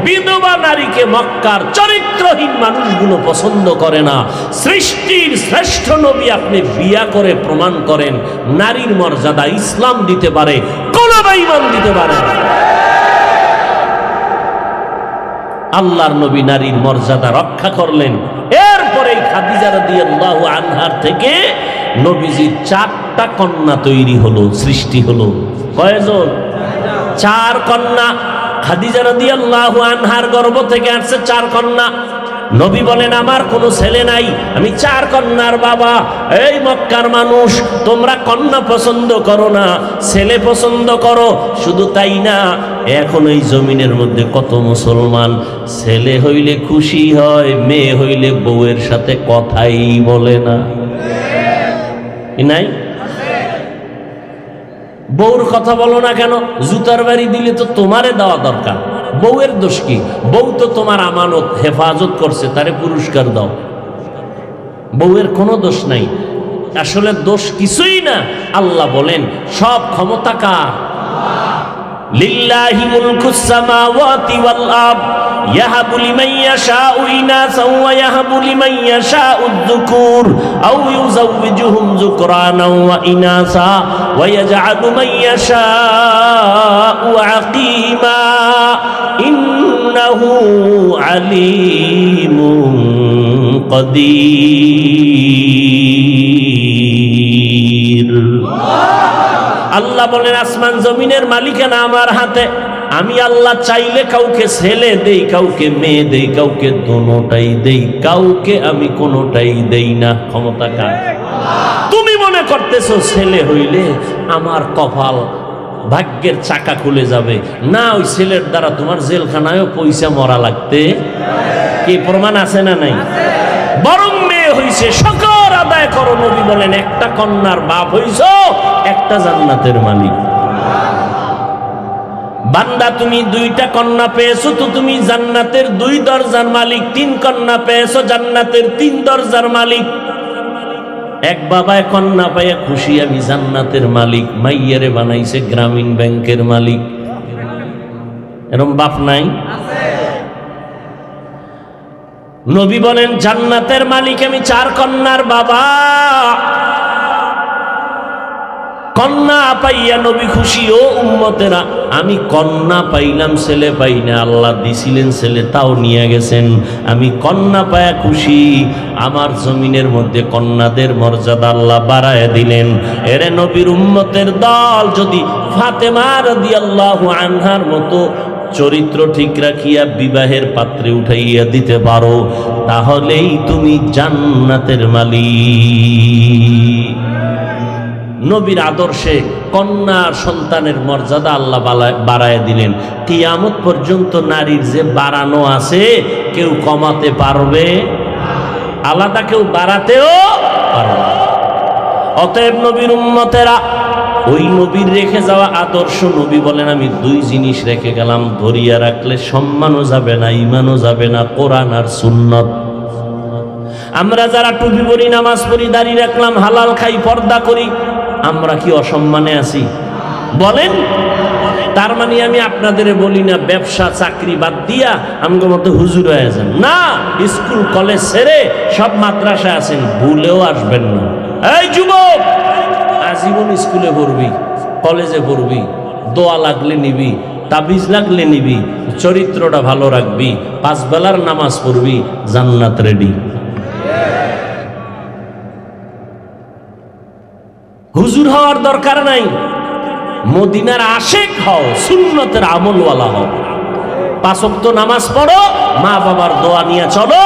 বিধবা নারীকে মক্কার চরিত্রহীন মানুষগুলো পছন্দ করে না। সৃষ্টির শ্রেষ্ঠ নবী আপনি বিয়া করে প্রমাণ করেন নারীর মর্যাদা ইসলাম দিতে পারে, কোন বেঈমান দিতে পারে না। আল্লাহর নবী নারীর মর্যাদা রক্ষা করলেন। এরপরে খাদিজা রাদিয়াল্লাহু আনহার থেকে নবীজির 4টা কন্যা তৈরি হলো, সৃষ্টি হলো। কয়জন? 4 কন্যা। খাদিজা রাদিয়াল্লাহু আনহার গর্ভ থেকে আসছে 4 কন্যা। নবী বলেন আমার কোনো ছেলে নাই, আমি 4 কন্যার বাবা। এই মক্কার মানুষ, তোমরা কন্যা পছন্দ করো না, ছেলে পছন্দ করো। শুধু তাই না, এখন এই জমিনের মধ্যে কত মুসলমান ছেলে হইলে খুশি হয়, মেয়ে হইলে বউয়ের সাথে কথাই বলে না। নাই? বউর কথা বলো না কেন? জুতার বাড়ি দিলে তো তোমারে দেওয়া দরকার, বউয়ের দোষ কি? বউ তো তোমার আমানত, হেফাজত করছে, তারে পুরস্কার দাও। বউয়ের কোনো দোষ নাই, আসলে দোষ কিছুই না। আল্লাহ বলেন সব ক্ষমতা কার? লিল্লাহি মুলকুস সামাওয়াতি ওয়াল আরদ ইয়াহাবু লিমান ইয়াশাউ ইনাসা ওয়া ইয়াহাবু লিমান ইয়াশাউ যুকুর আও ইউযাওবিজুহুম যুকরানা ওয়া ইনাসা ওয়া ইয়াজআলু মান ইয়াশাউ আকিমা ইন্নাহু আলীমুন কাদির। আল্লাহ বলেন আসমান জমিনের মালিকানা আমার হাতে। আমি আল্লাহ চাইলে কাউকে ছেলে দেই, কাউকে মেয়ে দেই, কাউকে দোনোটাই দেই, কাউকে আমি কোনোটাই দেই না। ক্ষমতা কার? তুমি মনে করতেছো ছেলে হইলে আমার কপাল, ভাগ্যের চাকা খুলে যাবে। না, ওই ছেলের দ্বারা তোমার জেলখানায়ও পয়সা মরা লাগতে কি প্রমাণ আছে না নাই? বরং মেয়ে হইছে, শুকর আদায় করো। নবী বলেন একটা কন্যার বাপ হইছো, একটা জান্নাতের মালিক। বান্দা তুমি 2টা কন্যা পেয়েছো তো তুমি জান্নাতের 2 দরজার মালিক। 3 কন্যা পেয়েছো, জান্নাতের 3 দরজার মালিক। এক বাবায় কন্যা পাইয়া খুশি, আমি জান্নাতের মালিক। মাইয়ারে বানাইছে গ্রামীণ ব্যাংকের মালিক। এরকম বাপ নাই? নবী বলেন জান্নাতের মালিক আমি, 4 কন্যার বাবা। কন্যা পাইয়া নবী খুশি। ও উম্মতেরা, আমি কন্যা পাইলাম, ছেলে পাই না। আল্লাহ দিছিলেন ছেলে, তাও নিয়ে গেছেন। আমি কন্যা পায়া খুশি। আমার জমিনের মধ্যে কন্যাদের মর্যাদা আল্লাহ বাড়ায় দিলেন। এরে নবীর উম্মতের দল যদি ফাতেমা রাদিয়াল্লাহু আনহার মতো চরিত্র ঠিক রাখিয়া বিবাহের পাত্রে উঠাইয়া দিতে পারো, তাহলেই তুমি জান্নাতের মালিক। নবীর আদর্শে কন্যার সন্তানের মর্যাদা আল্লাহ বাড়ায় দিলেন। কিয়ামত পর্যন্ত নারীর যে বাড়ানো আছে কেউ কমাতে পারবে, আলাদা কেউ বাড়াতেও পারবে না। অতএব নবীর উম্মতেরা, ওই নবীর রেখে যাওয়া আদর্শ, নবী বলেন আমি 2 জিনিস রেখে গেলাম, ধরিয়া রাখলে সম্মানও যাবে না, ঈমানও যাবে না, কোরআন আর সুন্নাত। আমরা যারা টুপি পরি, নামাজ পড়ি, দাড়ি রাখলাম, হালাল খাই, পর্দা করি, আমরা কি অসম্মানে আছি? বলেন। তার মানে আমি আপনাদের বলি না ব্যবসা চাকরি বাদ দিয়া আমগো মতো হুজুর হয়ে যান না। স্কুল কলেজ ছেড়ে সব মাদ্রাসায় আছেন, ভুলেও আসবেন না। এই যুবক, আজীবন স্কুলে পড়বি, কলেজে পড়বি, দোয়া লাগলে নিবি, তাবিজ লাগলে নিবি, চরিত্রটা ভালো রাখবি, 5 বেলার নামাজ পড়বি, জান্নাত রেডি। হুজুর হওয়ার দরকার নাই, মদিনার আশেক হও, সুন্নতের আমলওয়ালা হও। 5 ওয়াক্ত নামাজ পড়ো, মা বাবার দোয়া নিয়ে চলো,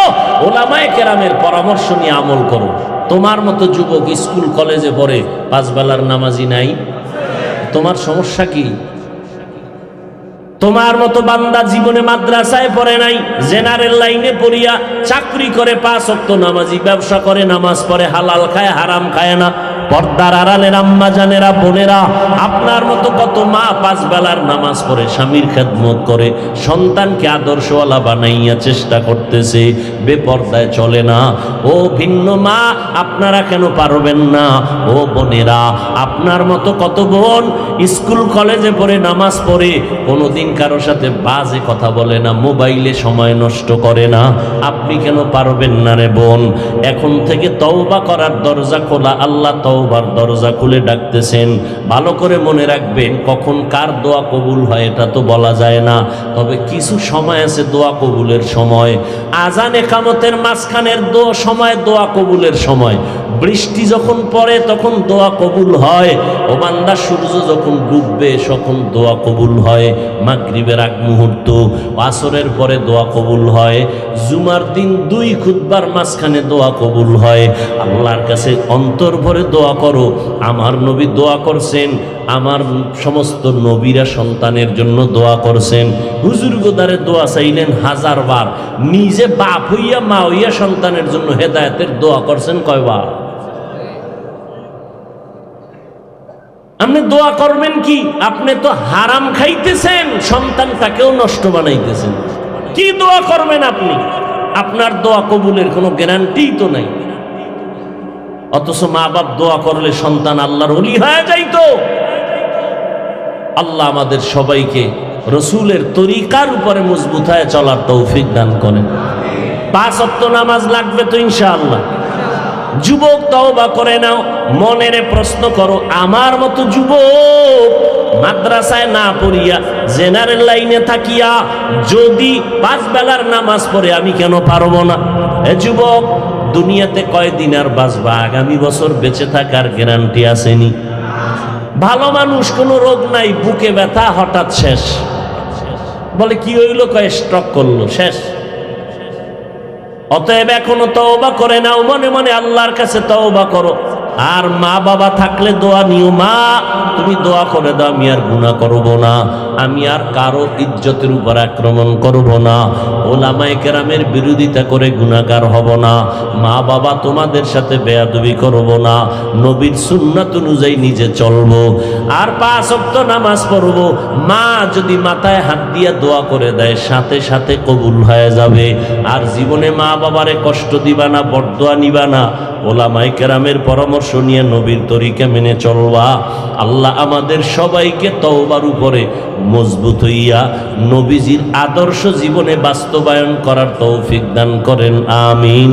ওলামায়ে কেরামের পরামর্শ নিয়ে আমল করো। তোমার মতো যুবক স্কুল কলেজে পড়ে 5 বেলার নামাজি নাই, তোমার সমস্যা কি? তোমার মতো বান্দা জীবনে মাদ্রাসায় পড়ে নাই, জেনারেল লাইনে পড়িয়া চাকরি করে, 5 ওয়াক্ত নামাজি, ব্যবসা করে, নামাজ পড়ে, হালাল খায়, হারাম খায় না, পর্দার আড়ালের আম্মা জানেরা, বোনেরা, আপনার মতো কত মা 5 বেলার নামাজ পড়ে স্বামীর খেদমত করে সন্তানকে আদর্শওয়ালা বানাইয়া চেষ্টা করতেছে, বেপর্দায় চলে না। ও ভিন্ন মা, আপনারা কেন পারবেন না? ও বোনেরা, আপনার মতো কত বোন স্কুল কলেজে পড়ে নামাজ পড়ে কোনোদিন কারোর সাথে বাজে কথা বলে না, মোবাইলে সময় নষ্ট করে না, আপনি কেন পারবেন না রে বোন? এখন থেকে তওবা করার দরজা খোলা, আল্লাহ তওবার দরজা খুলে ডাকতেছেন। ভালো করে মনে রাখবেন, কখন কার দোয়া কবুল হয় এটা তো বলা যায় না, তবে কিছু সময় আছে দোয়া কবুলের সময়। আজান একামতের মাঝখানের সময় দোয়া কবুলের সময়। বৃষ্টি যখন পড়ে তখন দোয়া কবুল হয়। ও বান্দা, সূর্য যখন ডুববে তখন দোয়া কবুল হয়। মাগরিবের আগ মুহূর্ত, আসরের পরে দোয়া কবুল হয়। জুমার দিন 2 খুতবার মাঝখানে দোয়া কবুল হয়। আল্লাহর কাছে অন্তর ভরে দোয়া করো। আমার নবী দোয়া করছেন, আমার সমস্ত নবীরা সন্তানের জন্য দোয়া করছেন। হুজুর গোদারে দোয়া চাইলেন 1000 বার। নিজে বাপ হইয়া মা হইয়া সন্তানের জন্য হেদায়েতের দোয়া করছেন কয়বার? আপনি দোয়া করবেন কি? আপনি তো হারাম খাইতেছেন, সন্তানটাকেও নষ্ট বানাইতেছেন। কি দোয়া করবেন আপনি? আপনার দোয়া কবুলের কোনো গ্যারান্টি তো নাই। অথচ মা বাপ দোয়া করলে সন্তান আল্লাহর ওলি হয়ে যাইতো। আল্লাহ আমাদের সবাইকে রসুলের তরিকার উপরে মজবুত হয়ে চলার তৌফিক দান করেন। 5 ওয়াক্ত নামাজ লাগবে তো ইনশাআল্লাহ। যুবক তওবা করে নাও, মনেরে প্রশ্ন করো, আমার মতো যুবক মাদ্রাসায় না পড়িয়া জেনারেল লাইনে থাকিয়া যদি 5 বেলার নামাজ পড়ে আমি কেন পারবো না? এ যুবক, দুনিয়াতে কয়দিন আর বাঁচবা? আগামী বছর বেঁচে থাকার গ্যারান্টি আসেনি। ভালো মানুষ, কোনো রোগ নাই, বুকে ব্যথা, হঠাৎ শেষ। বলে কি হইল? কয় স্ট্রোক করলো, শেষ। অতএব এখনো তওবা করে নাও, মনে মনে আল্লাহর কাছে তওবা করো। আর মা বাবা থাকলে দোয়া নিও, মা তুমি দোয়া করে দাও, আমি আর গুনাহ করব না, আমি আর কারো ইজ্জতের উপর আক্রমণ করব না, ওলামায়ে কেরামের বিরোধিতা করে গুনাহগার হব না, মা বাবা তোমাদের সাথে বেয়াদবি করব না, নবীর সুন্নাত অনুযায়ী নিজে চলবো, আর 5 ওয়াক্ত নামাজ পড়ব। মা যদি মাথায় হাত দিয়ে দোয়া করে দেয় সাথে সাথে কবুল হয়ে যাবে। আর জীবনে মা বাবারে কষ্ট দিবা না, বরদোয়া নিবা না, ওলামায়ে কেরামের পরামর্শ নিয়ে নবীর তরিকা মেনে চলবা। আল্লাহ আমাদের সবাইকে তওবার উপরে মজবুত হইয়া নবীজির আদর্শ জীবনে বাস্তবায়ন করার তৌফিক দান করেন। আমিন।